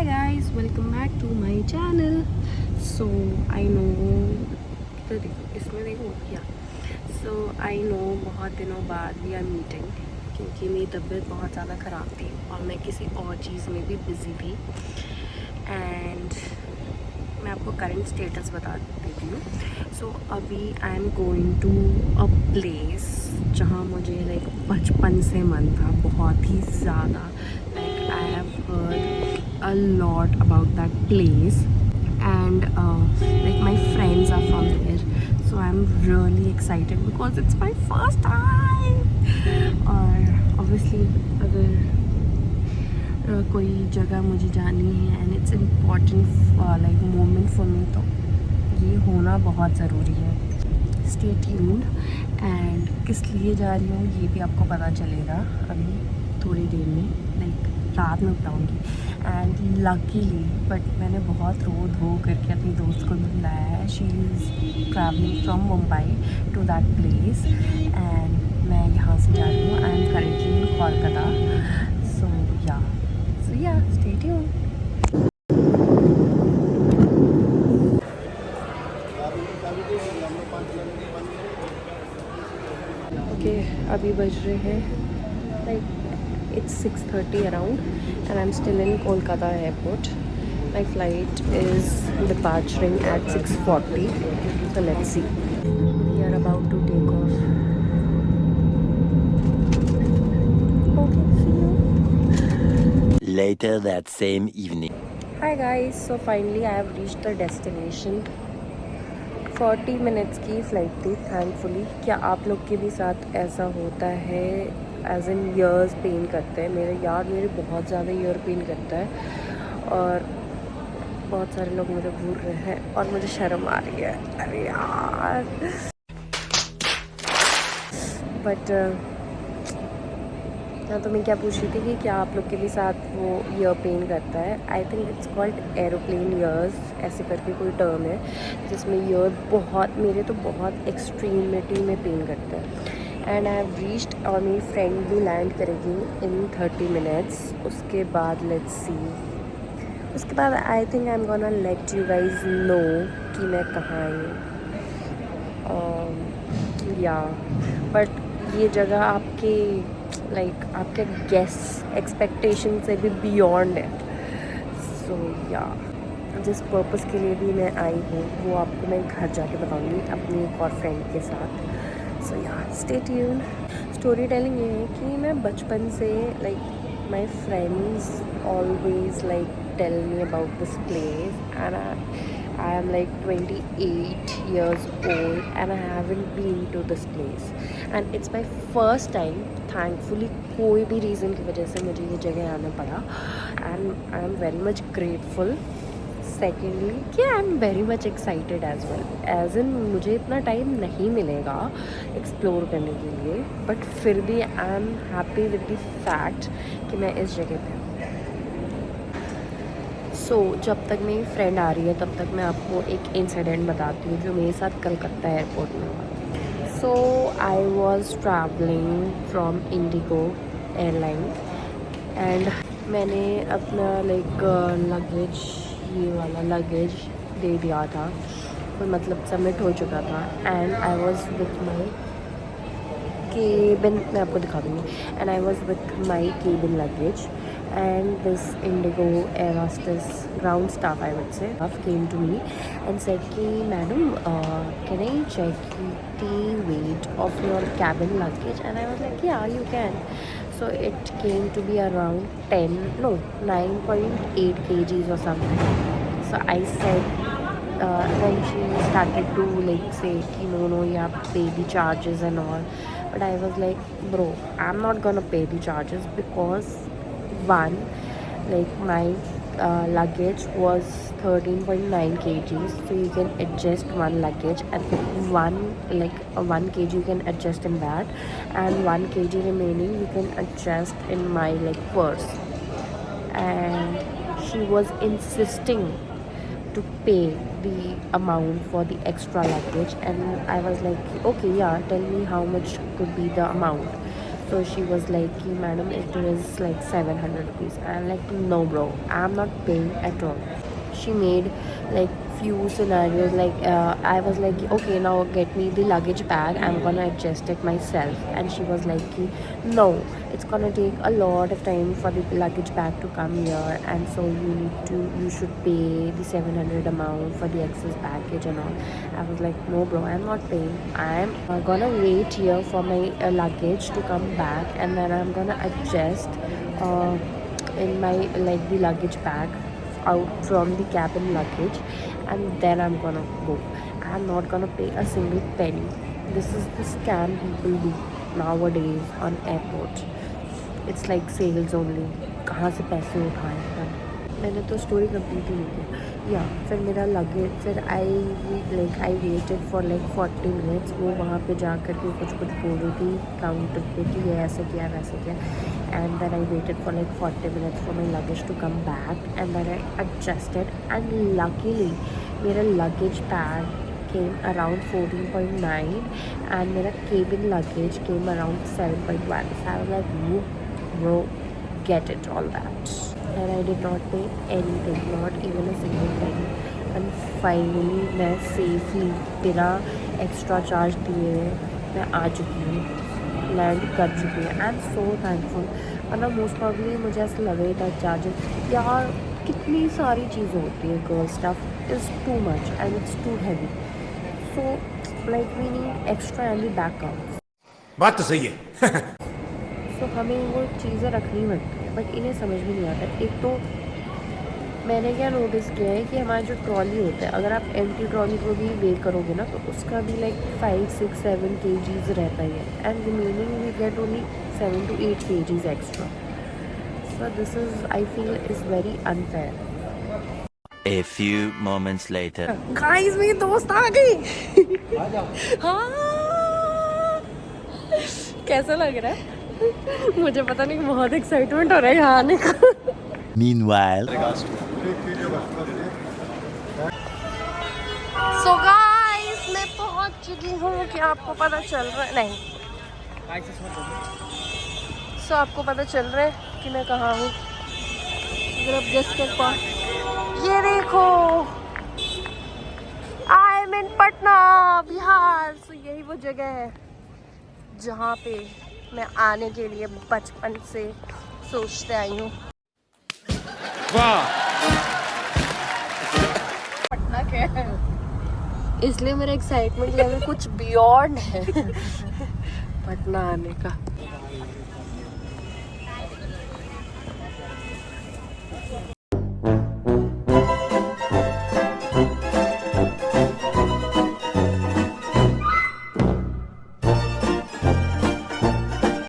guys, welcome back to my channel. So I know तो देखो इसमें देखो या आई नो बहुत दिनों बाद वी आर मीटिंग क्योंकि मेरी तबीयत बहुत ज़्यादा ख़राब थी और मैं किसी और चीज़ में भी बिज़ी थी। एंड मैं आपको करंट स्टेटस बता देती हूँ। सो अभी I am going to a place जहाँ मुझे लाइक बचपन से मन था बहुत ही ज़्यादा। Like I have heard a lot about that place and like my friends are from there, so I'm really excited because it's my first time। और obviously अगर कोई जगह मुझे जानी है and it's important like moment for me, तो ये होना बहुत ज़रूरी है। Stay tuned and किस लिए जा रही हूँ ये भी आपको पता चलेगा अभी थोड़ी देर में, लाइक रात में बताऊँगी। एंड लकीली बट मैंने बहुत रो धो करके अपनी दोस्त को भी बुलाया है। She is travelling from Mumbai to that place and मैं यहाँ से जा रही हूँ। I am currently in Kolkata. So yeah stay tuned. Okay अभी बज रहे हैं like it's 6:30 around and I'm still in Kolkata airport. My flight is departing at 6:40, so let's see. We are about to take off. Okay, see you later that same evening. Hi guys, so finally I have reached the destination. 40 minutes की flight थी thankfully. क्या आप लोग के भी साथ ऐसा होता है? एज इन ईयर्स पेन करते हैं मेरे बहुत ज़्यादा ईयर पेन करता है और बहुत सारे लोग मुझे घूर रहे हैं और मुझे शर्म आ रही है। अरे यार बट हाँ, तो मैं क्या पूछ रही थी कि क्या आप लोग के भी साथ वो ईयर पेन करता है? I think it's called aeroplane years, ऐसे करके कोई टर्म है जिसमें ईयर बहुत मेरे तो बहुत एक्सट्रीमिटी में पेन करता है। एंड आई हैव रीच्ड और मेरी फ्रेंड भी लैंड करेगी इन 30 मिनट्स। उसके बाद लेट्स सी, उसके बाद I think I am gonna let you guys know कि मैं कहाँ आई हूँ। या बट ये जगह आपके लाइक आपके गेस एक्सपेक्टेशन से भी बियॉन्ड है। सो या जिस पर्पस के लिए भी मैं आई हूँ वो आपको मैं घर जाके बताऊँगी अपनी एक और फ्रेंड के साथ। सो yeah stay tuned. Story telling ये है कि मैं बचपन से like my friends always like tell me about this place and I am like 28 years old and I haven't been to this place and it's my first time। thankfully कोई भी reason की वजह से मुझे ये जगह आना पड़ा and I am very much grateful। Secondly कि I am very much excited as well, as in मुझे इतना टाइम नहीं मिलेगा एक्सप्लोर करने के लिए, बट फिर भी I am happy with the fact कि मैं इस जगह पे हूँ। सो जब तक मेरी फ्रेंड आ रही है तब तक मैं आपको एक इंसिडेंट बताती हूँ जो मेरे साथ कलकत्ता एयरपोर्ट में हुआ। So I was travelling from IndiGo airline and मैंने अपना लाइक लगेज, ये वाला लगेज दे दिया था, तो मतलब सबमिट हो चुका था। And I was with my cabin, मैं आपको दिखा दूँगी, and I was with my cabin luggage and this Indigo air hostess ground staff, I would say, came to me and said ki madam, can I check the weight of your cabin luggage? And I was like yeah you can. So it came to be around 9.8 kgs or something. So I said then she started to like say ki no you have to pay the charges and all, but I was like bro I'm not gonna pay the charges because one, like my luggage was 13.9 kgs, so you can adjust one luggage and one 1 kg you can adjust in that and 1 kg remaining you can adjust in my like purse. And she was insisting to pay the amount for the extra luggage and I was like okay yeah tell me how much could be the amount. So she was like, madam, it is like 700 rupees. And I'm like, no bro, I'm not paying at all. She made like few scenarios, like I was like, okay, now get me the luggage bag, I'm gonna adjust it myself. And she was like, no, it's gonna take a lot of time for the luggage bag to come here, and so you should pay the 700 amount for the excess baggage and all. I was like, no bro, I'm not paying. I'm gonna wait here for my luggage to come back, and then I'm gonna adjust in my like the luggage bag out from the cabin luggage, and then I'm gonna go. I'm not gonna pay a single penny. This is the scam people do nowadays on airports. It's like sales only. कहाँ से पैसे उठाएं हम? मैंने तो story complete ही नहीं की। या फिर मेरा लगेज, फिर I waited for like 40 minutes. वो वहाँ पे जा कर के कुछ बोल रही थी काउंटर पे कि ये ऐसे किया वैसे किया, and then I waited for like 40 minutes for my luggage to come back, and then I adjusted, and luckily मेरा luggage bag came around 14.9 and मेरा cabin luggage came around 7.1. So I was like, bro, get it, all that. And I did not pay anything, not even a single penny. And finally मैं safely बिना extra charge दिए मैं आ चुकी हूँ, land कर चुकी है। I am so thankful. वरना मोस्ट प्रॉब्ली मुझे ऐसा लग रहा था चार्जेस, यार कितनी सारी चीज़ें होती है, girl stuff is too much and it's too heavy, so like we need extra and the backup. बात तो सही है। सो हमें वो चीज़ें रखनी पड़ती है, बट इन्हें समझ में नहीं आता। एक तो मैंने क्या नोटिस किया है कि हमारा जो ट्रॉली होता है, अगर आप एम्प्टी ट्रॉली को भी वे करोगे ना, तो उसका भी लाइक 5, 6, 7 kgs रहता ही है, and remaining we get only 7 to 8 kgs extra. So this is, I feel, is very unfair. A few moments later. Guys मेरी दोस्त आ गई। हाँ, कैसा लग रहा है? मुझे पता नहीं, बहुत एक्साइटमेंट हो रहा है यहाँ आने का। Meanwhile. सो गाइस मैं पहुंच चुकी हूँ। कि आपको पता चल रहा है? नहीं, सो आपको पता चल रहा है कि मैं कहाँ हूँ? अगर आप गेस कर पाओ, ये देखो, आई एम इन पटना, बिहार। सो यही वो जगह है जहाँ पे मैं आने के लिए बचपन से सोचते आई हूँ। पटना के है, इसलिए मेरा एक्साइटमेंट लेवल कुछ बियॉन्ड है पटना आने का।